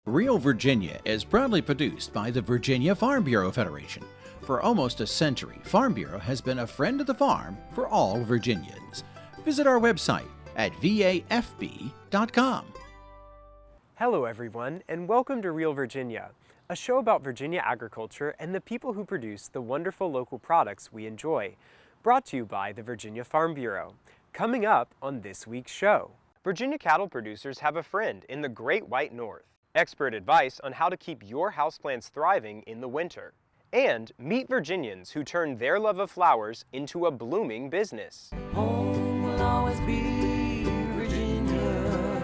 Real Virginia is proudly produced by the Virginia Farm Bureau Federation. For almost a century, Farm Bureau has been a friend of the farm for all Virginians. Visit our website at vafb.com. Hello everyone, and welcome to Real Virginia, a show about Virginia agriculture and the people who produce the wonderful local products we enjoy. Brought to you by the Virginia Farm Bureau. Coming up on this week's show, Virginia cattle producers have a friend in the Great White North. Expert advice on how to keep your houseplants thriving in the winter. And meet Virginians who turn their love of flowers into a blooming business. Home will always be Virginia,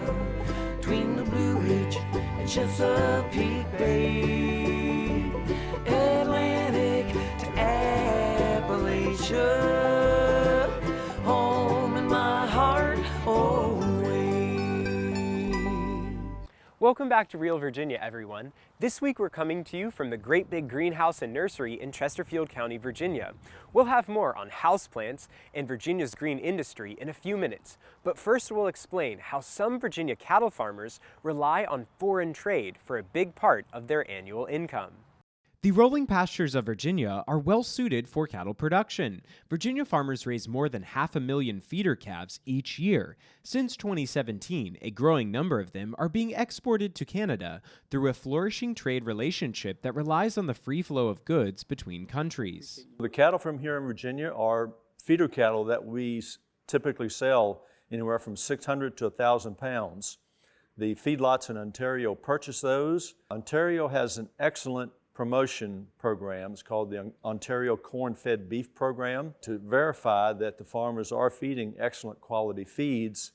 between the Blue Ridge and Chesapeake Bay, Atlantic to Appalachia, home in my heart always. Welcome back to Real Virginia, everyone. This week we're coming to you from the Great Big Greenhouse and Nursery in Chesterfield County, Virginia. We'll have more on houseplants and Virginia's green industry in a few minutes, but first we'll explain how some Virginia cattle farmers rely on foreign trade for a big part of their annual income. The rolling pastures of Virginia are well suited for cattle production. Virginia farmers raise more than 500,000 feeder calves each year. Since 2017, a growing number of them are being exported to Canada through a flourishing trade relationship that relies on the free flow of goods between countries. The cattle from here in Virginia are feeder cattle that we typically sell anywhere from 600 to 1,000 pounds. The feedlots in Ontario purchase those. Ontario has an excellent promotion program. It's called the Ontario Corn-Fed Beef Program to verify that the farmers are feeding excellent quality feeds,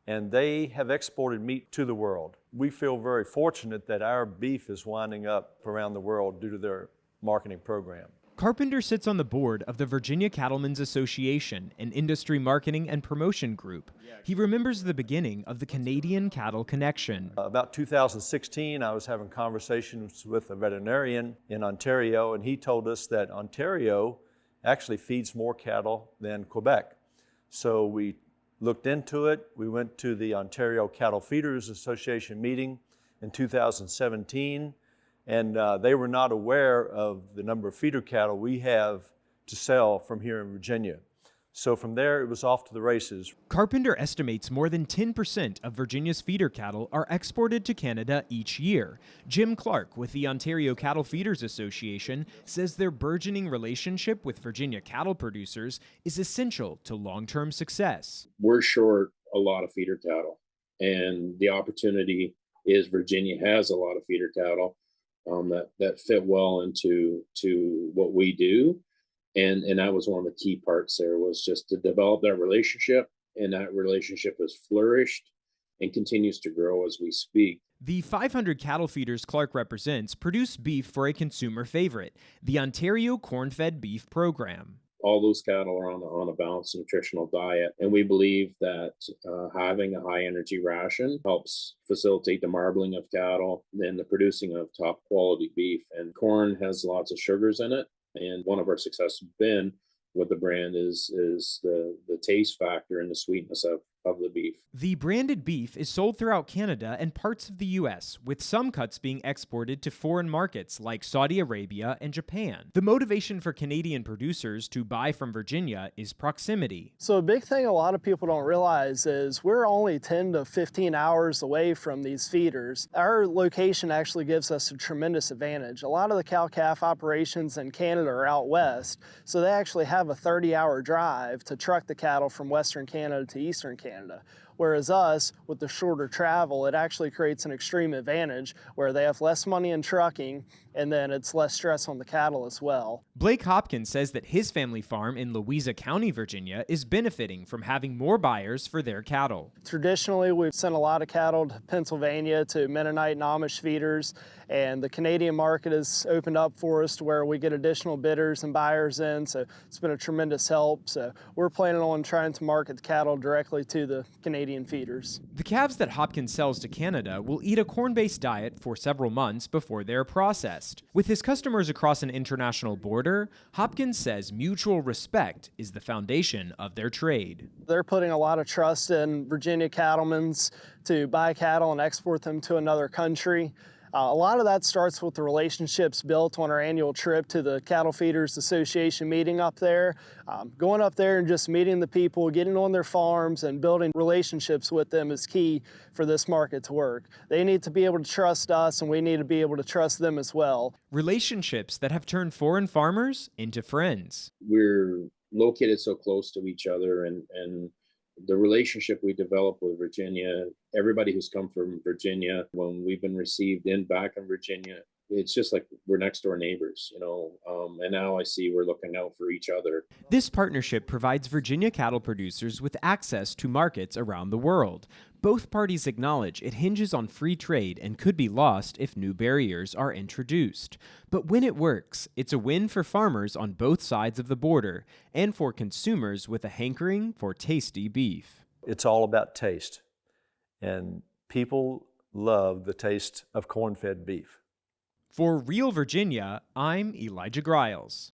and they have exported meat to the world. We feel very fortunate that our beef is winding up around the world due to their marketing program. Carpenter sits on the board of the Virginia Cattlemen's Association, an industry marketing and promotion group. He remembers the beginning of the Canadian Cattle Connection. About 2016, I was having conversations with a veterinarian in Ontario, and he told us that Ontario actually feeds more cattle than Quebec. So we looked into it. We went to the Ontario Cattle Feeders Association meeting in 2017. And they were not aware of the number of feeder cattle we have to sell from here in Virginia. So from there, it was off to the races. Carpenter estimates more than 10% of Virginia's feeder cattle are exported to Canada each year. Jim Clark with the Ontario Cattle Feeders Association says their burgeoning relationship with Virginia cattle producers is essential to long-term success. We're short a lot of feeder cattle, and the opportunity is Virginia has a lot of feeder cattle that fit well into what we do. And that was one of the key parts there, was just to develop that relationship, and that relationship has flourished and continues to grow as we speak. The 500 cattle feeders Clark represents produce beef for a consumer favorite, the Ontario Corn-Fed Beef Program. All those cattle are on a balanced nutritional diet, and we believe that having a high energy ration helps facilitate the marbling of cattle and the producing of top quality beef. And corn has lots of sugars in it, and one of our successes has been with the brand is the taste factor and the sweetness of the beef. The branded beef is sold throughout Canada and parts of the U.S., with some cuts being exported to foreign markets like Saudi Arabia and Japan. The motivation for Canadian producers to buy from Virginia is proximity. So a big thing a lot of people don't realize is we're only 10 to 15 hours away from these feeders. Our location actually gives us a tremendous advantage. A lot of the cow-calf operations in Canada are out west, so they actually have a 30-hour drive to truck the cattle from Western Canada to Eastern Canada. Whereas us, with the shorter travel, it actually creates an extreme advantage where they have less money in trucking, and then it's less stress on the cattle as well. Blake Hopkins says that his family farm in Louisa County, Virginia, is benefiting from having more buyers for their cattle. Traditionally, we've sent a lot of cattle to Pennsylvania to Mennonite and Amish feeders, and the Canadian market has opened up for us to where we get additional bidders and buyers in, so it's been a tremendous help. So we're planning on trying to market the cattle directly to the Canadian feeders. The calves that Hopkins sells to Canada will eat a corn-based diet for several months before they're processed. With his customers across an international border, Hopkins says mutual respect is the foundation of their trade. They're putting a lot of trust in Virginia cattlemen to buy cattle and export them to another country. A lot of that starts with the relationships built on our annual trip to the Cattle Feeders Association meeting up there. Going up there and just meeting the people, getting on their farms and building relationships with them is key for this market to work. They need to be able to trust us and we need to be able to trust them as well. Relationships that have turned foreign farmers into friends. We're located so close to each other, and the relationship we develop with Virginia, everybody who's come from Virginia, when we've been received back in Virginia, it's just like we're next door neighbors, and now I see we're looking out for each other. This partnership provides Virginia cattle producers with access to markets around the world. Both parties acknowledge it hinges on free trade and could be lost if new barriers are introduced. But when it works, it's a win for farmers on both sides of the border and for consumers with a hankering for tasty beef. It's all about taste, and people love the taste of corn-fed beef. For Real Virginia, I'm Elijah Griles.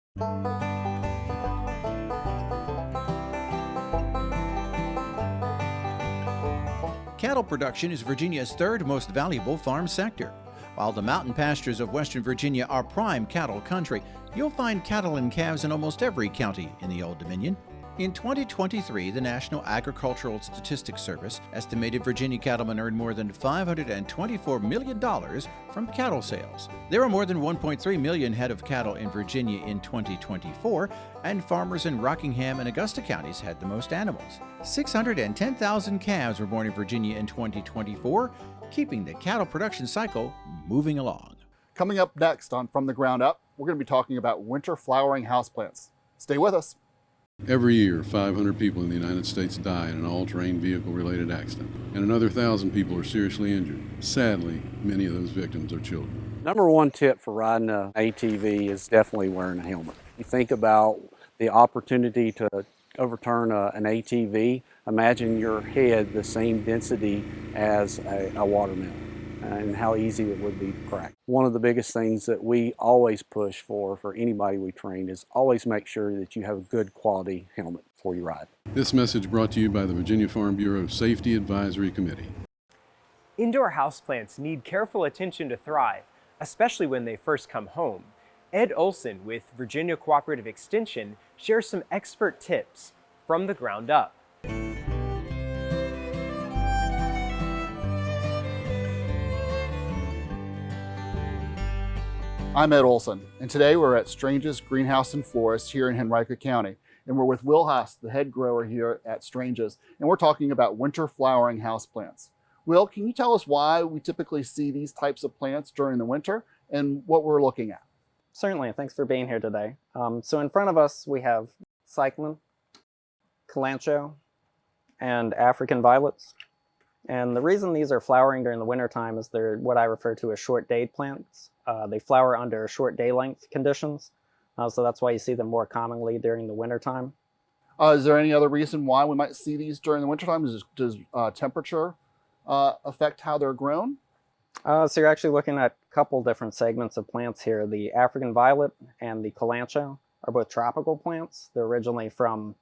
Cattle production is Virginia's third most valuable farm sector. While the mountain pastures of Western Virginia are prime cattle country, you'll find cattle and calves in almost every county in the Old Dominion. In 2023, the National Agricultural Statistics Service estimated Virginia cattlemen earned more than $524 million from cattle sales. There are more than 1.3 million head of cattle in Virginia in 2024, and farmers in Rockingham and Augusta counties had the most animals. 610,000 calves were born in Virginia in 2024, keeping the cattle production cycle moving along. Coming up next on From the Ground Up, we're going to be talking about winter flowering houseplants. Stay with us. Every year, 500 people in the United States die in an all-terrain vehicle-related accident, and another 1,000 people are seriously injured. Sadly, many of those victims are children. Number one tip for riding an ATV is definitely wearing a helmet. You think about the opportunity to overturn an ATV. Imagine your head the same density as a watermelon, and how easy it would be to crack. One of the biggest things that we always push for anybody we train is always make sure that you have a good quality helmet before you ride. This message brought to you by the Virginia Farm Bureau Safety Advisory Committee. Indoor houseplants need careful attention to thrive, especially when they first come home. Ed Olson with Virginia Cooperative Extension shares some expert tips from the ground up. I'm Ed Olson, and today we're at Strange's Greenhouse and Forest here in Henrico County, and we're with Will Haas, the head grower here at Strange's, and we're talking about winter flowering houseplants. Will, can you tell us why we typically see these types of plants during the winter and what we're looking at? Certainly, thanks for being here today. So in front of us we have cyclamen, kalanchoe, and African violets. And the reason these are flowering during the wintertime is they're what I refer to as short day plants. They flower under short day length conditions, so that's why you see them more commonly during the wintertime. Is there any other reason why we might see these during the wintertime? Does temperature affect how they're grown? So you're actually looking at a couple different segments of plants here. The African violet and the kalanchoe are both tropical plants. They're originally from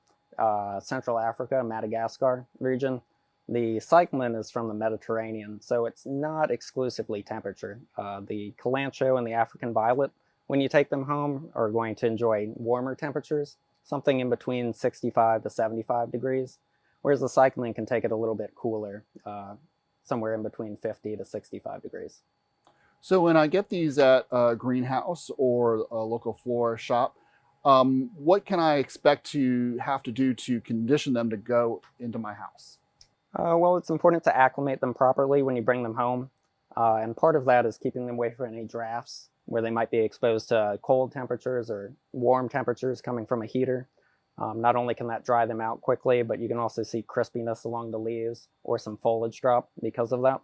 Central Africa, Madagascar region. The cyclamen is from the Mediterranean, so it's not exclusively temperature. The kalanchoe and the African violet, when you take them home, are going to enjoy warmer temperatures, something in between 65 to 75 degrees, whereas the cyclamen can take it a little bit cooler, somewhere in between 50 to 65 degrees. So when I get these at a greenhouse or a local florist shop, what can I expect to have to do to condition them to go into my house? Well, it's important to acclimate them properly when you bring them home. And part of that is keeping them away from any drafts where they might be exposed to cold temperatures or warm temperatures coming from a heater. Not only can that dry them out quickly, but you can also see crispiness along the leaves or some foliage drop because of that.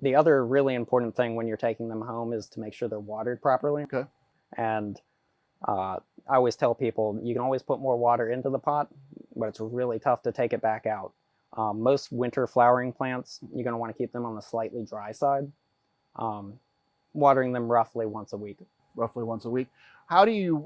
The other really important thing when you're taking them home is to make sure they're watered properly. Okay. And I always tell people you can always put more water into the pot, but it's really tough to take it back out. Most winter flowering plants, you're going to want to keep them on the slightly dry side, watering them roughly once a week. roughly once a week. How do you,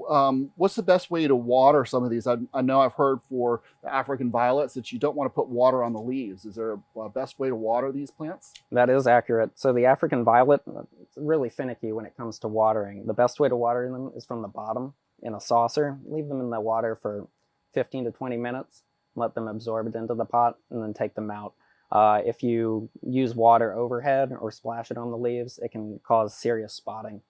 what's the best way to water some of these? I know I've heard for the African violets that you don't want to put water on the leaves. Is there a best way to water these plants? That is accurate. So the African violet, it's really finicky when it comes to watering. The best way to water them is from the bottom in a saucer. Leave them in the water for 15 to 20 minutes, let them absorb it into the pot, and then take them out. If you use water overhead or splash it on the leaves, it can cause serious spotting.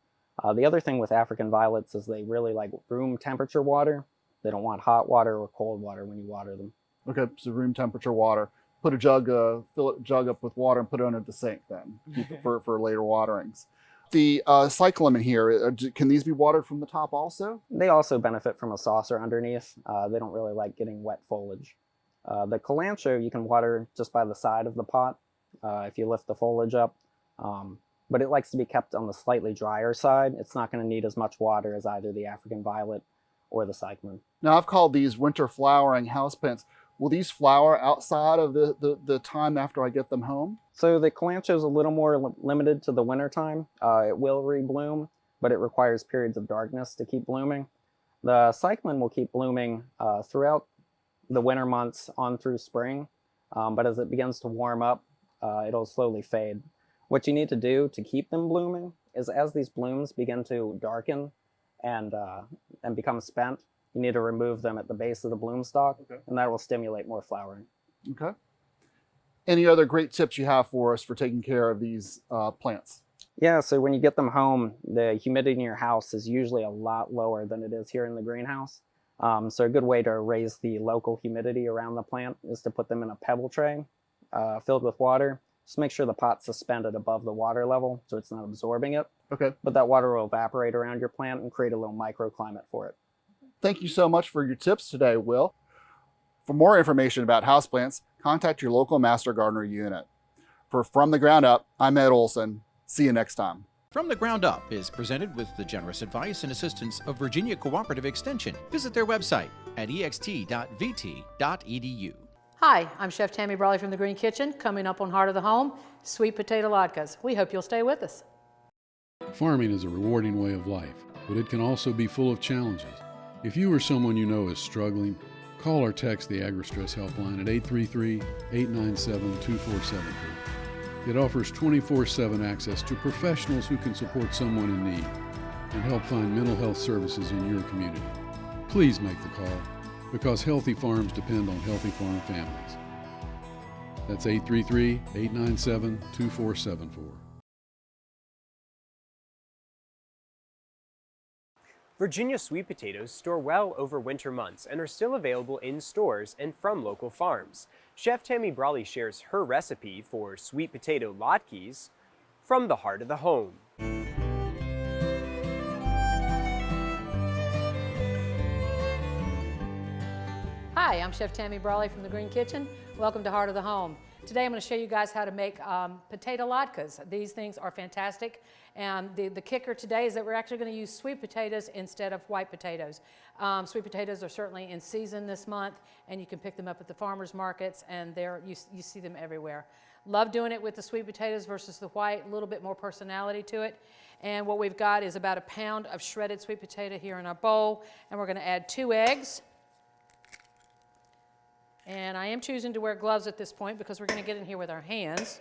The other thing with African violets is they really like room temperature water. They don't want hot water or cold water when you water them. Okay, so room temperature water. Put a jug, fill a jug up with water and put it under the sink then, keep it for later waterings. The cyclamen here, can these be watered from the top also? They also benefit from a saucer underneath. They don't really like getting wet foliage. The kalanchoe you can water just by the side of the pot if you lift the foliage up. But it likes to be kept on the slightly drier side. It's not going to need as much water as either the African violet or the cyclamen. Now I've called these winter flowering houseplants. Will these flower outside of the time after I get them home? So the kalanchoe is a little more limited to the winter time. It will rebloom, but it requires periods of darkness to keep blooming. The cyclamen will keep blooming throughout the winter months on through spring, but as it begins to warm up, it'll slowly fade. What you need to do to keep them blooming is as these blooms begin to darken and become spent, you need to remove them at the base of the bloom stalk, and that will stimulate more flowering. Okay. Any other great tips you have for us for taking care of these plants? Yeah, so when you get them home, the humidity in your house is usually a lot lower than it is here in the greenhouse. So a good way to raise the local humidity around the plant is to put them in a pebble tray filled with water. Just make sure the pot's suspended above the water level so it's not absorbing it. Okay. But that water will evaporate around your plant and create a little microclimate for it. Thank you so much for your tips today, Will. For more information about houseplants, contact your local Master Gardener unit. For From the Ground Up, I'm Ed Olson. See you next time. From the Ground Up is presented with the generous advice and assistance of Virginia Cooperative Extension. Visit their website at ext.vt.edu. Hi, I'm Chef Tammy Brawley from the Green Kitchen. Coming up on Heart of the Home, sweet potato latkes. We hope you'll stay with us. Farming is a rewarding way of life, but it can also be full of challenges. If you or someone you know is struggling, call or text the AgriStress helpline at 833-897-2473. It offers 24/7 access to professionals who can support someone in need and help find mental health services in your community. Please make the call, because healthy farms depend on healthy farm families. That's 833-897-2474. Virginia sweet potatoes store well over winter months and are still available in stores and from local farms. Chef Tammy Brawley shares her recipe for sweet potato latkes from the heart of the home. Hi, I'm Chef Tammy Brawley from the Green Kitchen. Welcome to Heart of the Home. Today I'm going to show you guys how to make potato latkes. These things are fantastic, and the kicker today is that we're actually going to use sweet potatoes instead of white potatoes. Sweet potatoes are certainly in season this month, and you can pick them up at the farmers markets, and you see them everywhere. Love doing it with the sweet potatoes versus the white, a little bit more personality to it. And what we've got is about a pound of shredded sweet potato here in our bowl, and we're going to add 2 eggs. And I am choosing to wear gloves at this point because we're going to get in here with our hands.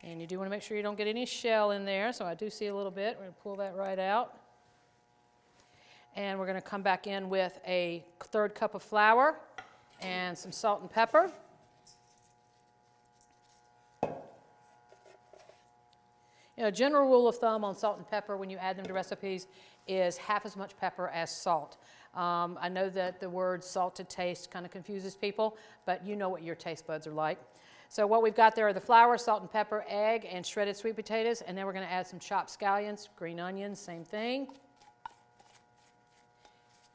And you do want to make sure you don't get any shell in there, so I do see a little bit. We're going to pull that right out. And we're going to come back in with a 1/3 cup of flour and some salt and pepper. You know, general rule of thumb on salt and pepper when you add them to recipes is half as much pepper as salt. I know that the word salt to taste kind of confuses people, but you know what your taste buds are like. So what we've got there are the flour, salt and pepper, egg, and shredded sweet potatoes, and then we're going to add some chopped scallions, green onions, same thing.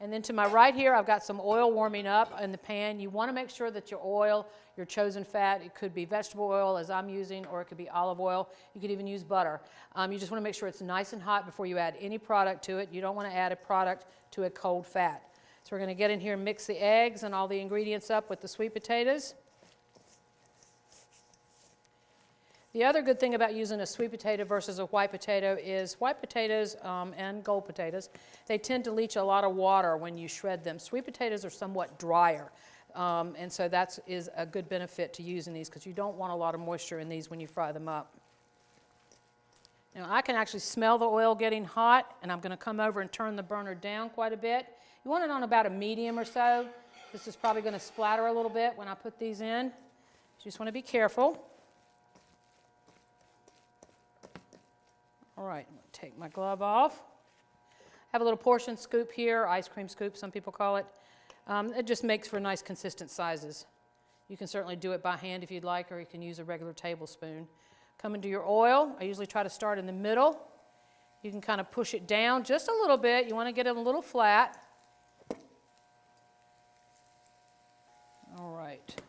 And then to my right here, I've got some oil warming up in the pan. You want to make sure that your oil, your chosen fat, it could be vegetable oil as I'm using, or it could be olive oil. You could even use butter. You just want to make sure it's nice and hot before you add any product to it. You don't want to add a product to a cold fat. So we're going to get in here and mix the eggs and all the ingredients up with the sweet potatoes. The other good thing about using a sweet potato versus a white potato is white potatoes and gold potatoes, they tend to leach a lot of water when you shred them. Sweet potatoes are somewhat drier, and so that is a good benefit to using these because you don't want a lot of moisture in these when you fry them up. Now I can actually smell the oil getting hot, and I'm going to come over and turn the burner down quite a bit. You want it on about a medium or so. This is probably going to splatter a little bit when I put these in. You just want to be careful. All right, I'm going to take my glove off. I have a little portion scoop here, ice cream scoop, some people call it. It just makes for nice consistent sizes. You can certainly do it by hand if you'd like, or you can use a regular tablespoon. Come into your oil. I usually try to start in the middle. You can kind of push it down just a little bit. You want to get it a little flat. All right.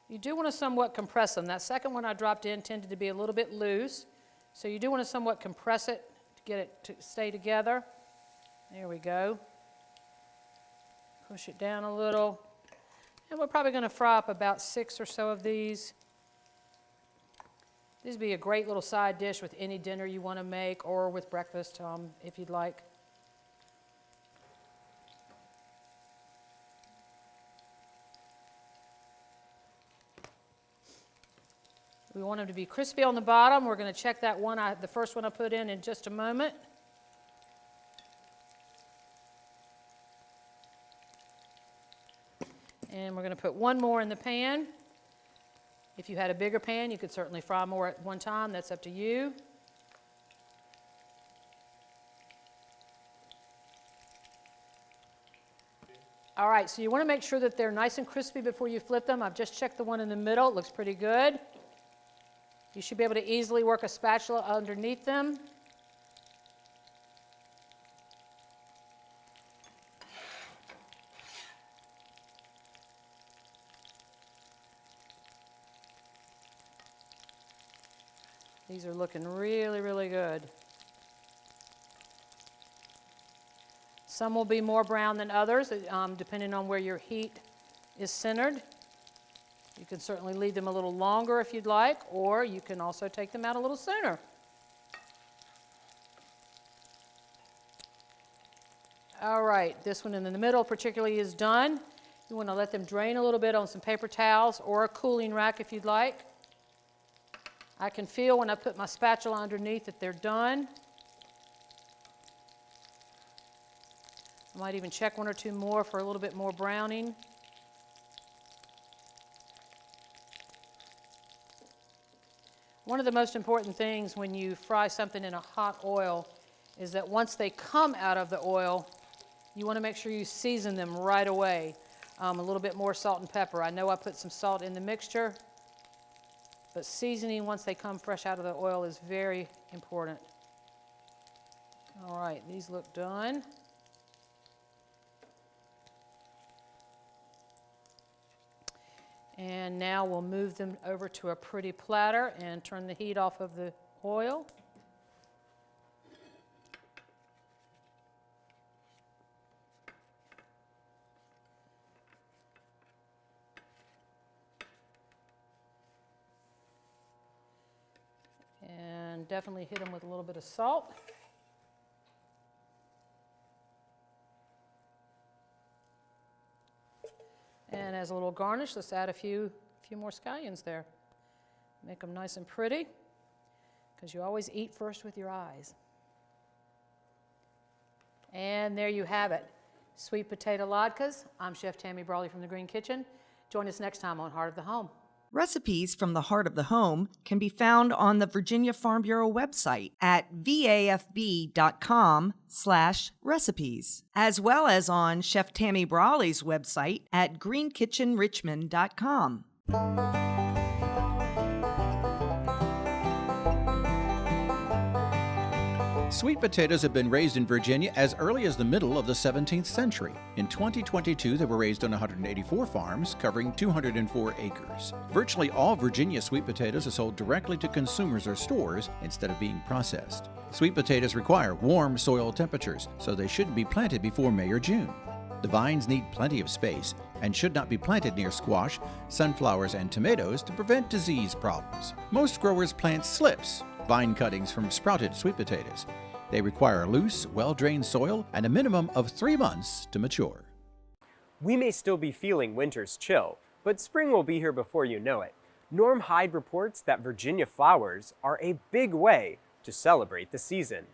You do want to somewhat compress them. That second one I dropped in tended to be a little bit loose. So you do want to somewhat compress it to get it to stay together. There we go. Push it down a little. And we're probably going to fry up about 6 or so of these. These would be a great little side dish with any dinner you want to make or with breakfast if you'd like. We want them to be crispy on the bottom. We're going to check that one, the first one I put in just a moment. And we're going to put one more in the pan. If you had a bigger pan, you could certainly fry more at one time. That's up to you. All right, so you want to make sure that they're nice and crispy before you flip them. I've just checked the one in the middle. It looks pretty good. You should be able to easily work a spatula underneath them. These are looking really, really good. Some will be more brown than others, depending on where your heat is centered. You can certainly leave them a little longer if you'd like, or you can also take them out a little sooner. All right, this one in the middle particularly is done. You want to let them drain a little bit on some paper towels or a cooling rack if you'd like. I can feel when I put my spatula underneath that they're done. I might even check one or two more for a little bit more browning. One of the most important things when you fry something in a hot oil is that once they come out of the oil, you want to make sure you season them right away. A little bit more salt and pepper. I know I put some salt in the mixture, but seasoning once they come fresh out of the oil is very important. All right, these look done. And now we'll move them over to a pretty platter and turn the heat off of the oil. And definitely hit them with a little bit of salt. And as a little garnish, let's add a few more scallions there. Make them nice and pretty, because you always eat first with your eyes. And there you have it, sweet potato latkes. I'm Chef Tammy Brawley from the Green Kitchen. Join us next time on Heart of the Home. Recipes from the Heart of the Home can be found on the Virginia Farm Bureau website at vafb.com/recipes, as well as on Chef Tammy Brawley's website at greenkitchenrichmond.com. Sweet potatoes have been raised in Virginia as early as the middle of the 17th century. In 2022, they were raised on 184 farms, covering 204 acres. Virtually all Virginia sweet potatoes are sold directly to consumers or stores instead of being processed. Sweet potatoes require warm soil temperatures, so they shouldn't be planted before May or June. The vines need plenty of space, and should not be planted near squash, sunflowers, and tomatoes to prevent disease problems. Most growers plant slips, vine cuttings from sprouted sweet potatoes. They require loose, well-drained soil and a minimum of 3 months to mature. We may still be feeling winter's chill, but spring will be here before you know it. Norm Hyde reports that Virginia flowers are a big way to celebrate the season.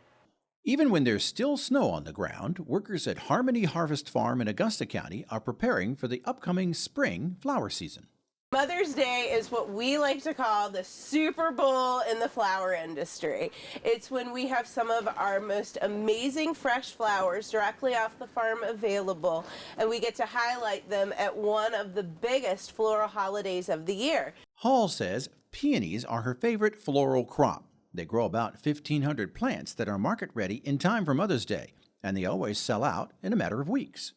Even when there's still snow on the ground, workers at Harmony Harvest Farm in Augusta County are preparing for the upcoming spring flower season. Mother's Day is what we like to call the Super Bowl in the flower industry. It's when we have some of our most amazing fresh flowers directly off the farm available, and we get to highlight them at one of the biggest floral holidays of the year. Hall says peonies are her favorite floral crop. They grow about 1,500 plants that are market ready in time for Mother's Day, and they always sell out in a matter of weeks.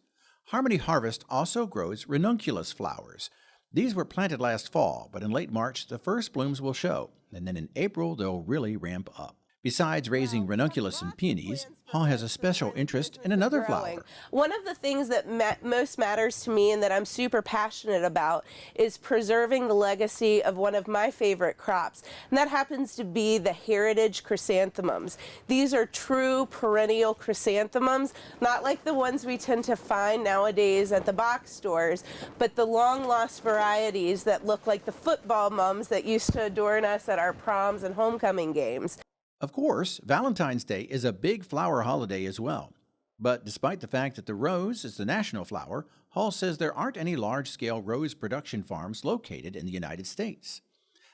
Harmony Harvest also grows ranunculus flowers. These were planted last fall, but in late March the first blooms will show, and then in April they'll really ramp up. Besides raising ranunculus and peonies, Hall has a special interest in another flower. One of the things that most matters to me and that I'm super passionate about is preserving the legacy of one of my favorite crops, and that happens to be the heritage chrysanthemums. These are true perennial chrysanthemums, not like the ones we tend to find nowadays at the box stores, but the long-lost varieties that look like the football mums that used to adorn us at our proms and homecoming games. Of course, Valentine's Day is a big flower holiday as well. But despite the fact that the rose is the national flower, Hall says there aren't any large-scale rose production farms located in the United States.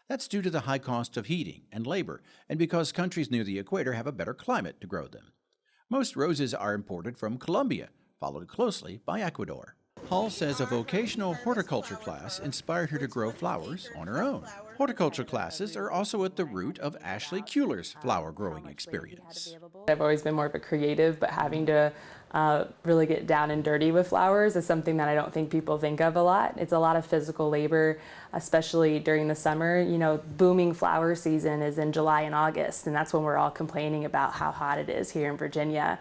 That's due to the high cost of heating and labor, and because countries near the equator have a better climate to grow them. Most roses are imported from Colombia, followed closely by Ecuador. Hall says a vocational horticulture class inspired her to grow flowers on her own. Horticulture classes are also at the root of Ashley Kuehler's flower growing experience. I've always been more of a creative, but having to really get down and dirty with flowers is something that I don't think people think of a lot. It's a lot of physical labor, especially during the summer. You know, booming flower season is in July and August, and that's when we're all complaining about how hot it is here in Virginia.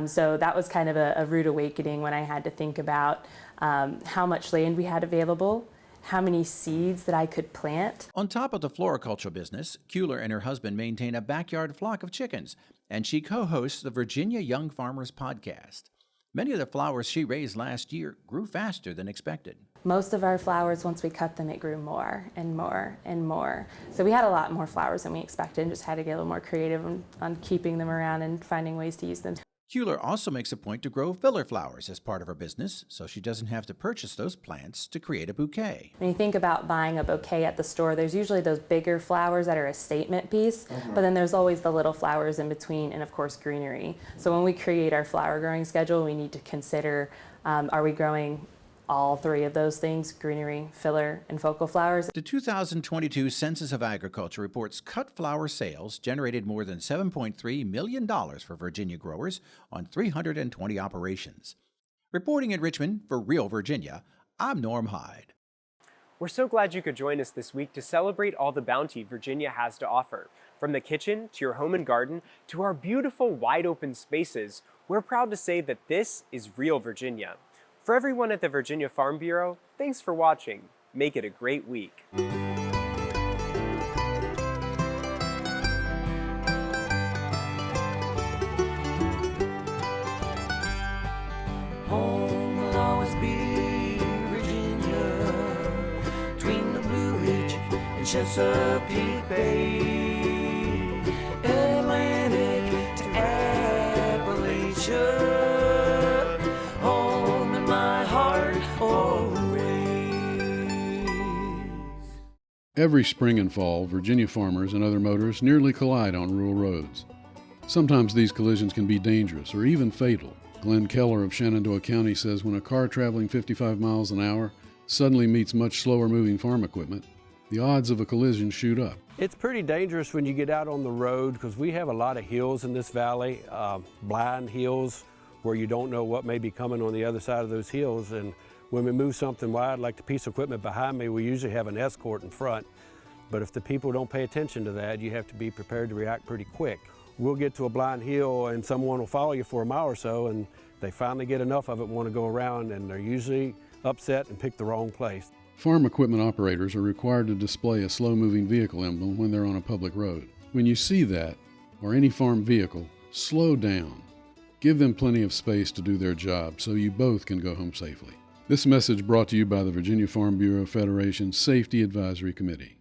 So that was kind of a rude awakening when I had to think about how much land we had available, how many seeds that I could plant. On top of the floriculture business, Kuehler and her husband maintain a backyard flock of chickens, and she co-hosts the Virginia Young Farmers podcast. Many of the flowers she raised last year grew faster than expected. Most of our flowers, once we cut them, it grew more and more and more. So we had a lot more flowers than we expected and just had to get a little more creative on keeping them around and finding ways to use them. Kuehler also makes a point to grow filler flowers as part of her business, so she doesn't have to purchase those plants to create a bouquet. When you think about buying a bouquet at the store, there's usually those bigger flowers that are a statement piece, but then there's always the little flowers in between and, of course, greenery. So when we create our flower growing schedule, we need to consider, are we growing all three of those things, greenery, filler, and focal flowers. The 2022 Census of Agriculture reports cut flower sales generated more than $7.3 million for Virginia growers on 320 operations. Reporting in Richmond for Real Virginia, I'm Norm Hyde. We're so glad you could join us this week to celebrate all the bounty Virginia has to offer. From the kitchen to your home and garden to our beautiful wide open spaces, we're proud to say that this is Real Virginia. For everyone at the Virginia Farm Bureau, thanks for watching. Make it a great week. Home will always be Virginia, between the Blue Ridge and Chesapeake Bay, Atlantic to Appalachia. Every spring and fall, Virginia farmers and other motorists nearly collide on rural roads. Sometimes these collisions can be dangerous or even fatal. Glenn Keller of Shenandoah County says when a car traveling 55 miles an hour suddenly meets much slower moving farm equipment, the odds of a collision shoot up. It's pretty dangerous when you get out on the road because we have a lot of hills in this valley, blind hills where you don't know what may be coming on the other side of those hills. And when we move something wide, like the piece of equipment behind me, we usually have an escort in front. But if the people don't pay attention to that, you have to be prepared to react pretty quick. We'll get to a blind hill and someone will follow you for a mile or so, and they finally get enough of it and want to go around, and they're usually upset and picked the wrong place. Farm equipment operators are required to display a slow-moving vehicle emblem when they're on a public road. When you see that, or any farm vehicle, slow down. Give them plenty of space to do their job so you both can go home safely. This message brought to you by the Virginia Farm Bureau Federation Safety Advisory Committee.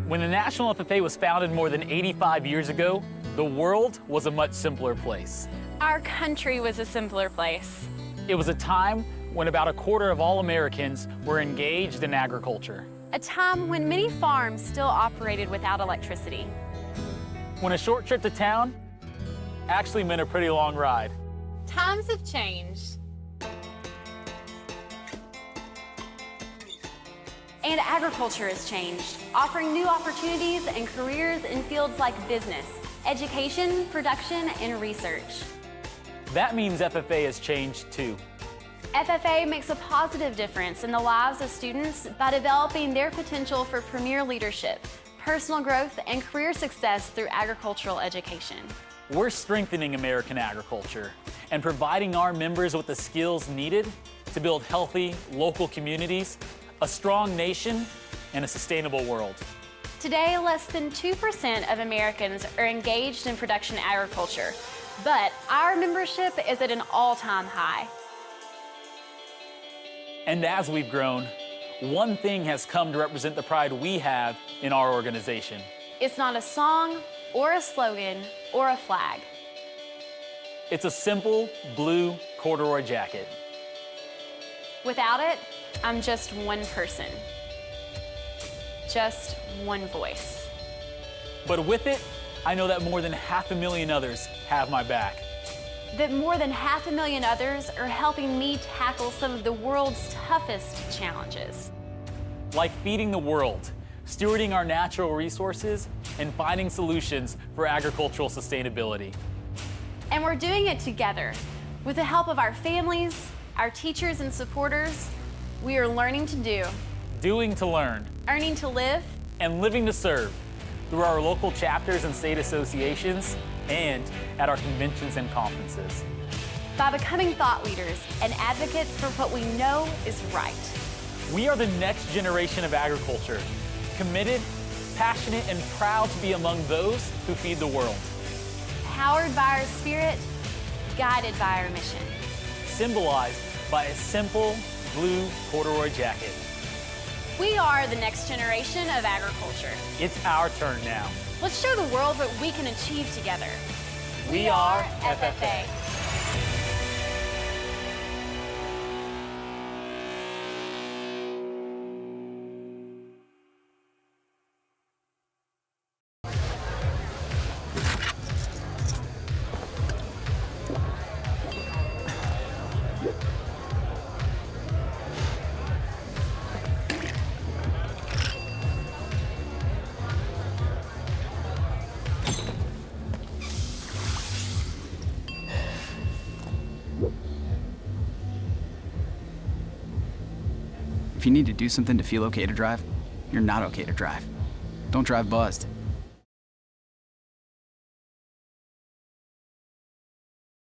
When the National FFA was founded more than 85 years ago, the world was a much simpler place. Our country was a simpler place. It was a time when about a quarter of all Americans were engaged in agriculture. A time when many farms still operated without electricity. When a short trip to town actually meant a pretty long ride. Times have changed. And agriculture has changed, offering new opportunities and careers in fields like business, education, production, and research. That means FFA has changed too. FFA makes a positive difference in the lives of students by developing their potential for premier leadership, personal growth, and career success through agricultural education. We're strengthening American agriculture and providing our members with the skills needed to build healthy local communities, a strong nation, and a sustainable world. Today, less than 2% of Americans are engaged in production agriculture, but our membership is at an all-time high. And as we've grown, one thing has come to represent the pride we have in our organization. It's not a song or a slogan or a flag. It's a simple blue corduroy jacket. Without it, I'm just one person. Just one voice. But with it, I know that more than 500,000 others have my back. That more than 500,000 others are helping me tackle some of the world's toughest challenges. Like feeding the world, stewarding our natural resources, and finding solutions for agricultural sustainability. And we're doing it together. With the help of our families, our teachers and supporters, we are learning to do, doing to learn, earning to live, and living to serve through our local chapters and state associations and at our conventions and conferences. By becoming thought leaders and advocates for what we know is right. We are the next generation of agriculture, committed, passionate, and proud to be among those who feed the world. Powered by our spirit, guided by our mission. Symbolized by a simple blue corduroy jacket. We are the next generation of agriculture. It's our turn now. Let's show the world what we can achieve together. We are FFA. If you need to do something to feel okay to drive, you're not okay to drive. Don't drive buzzed.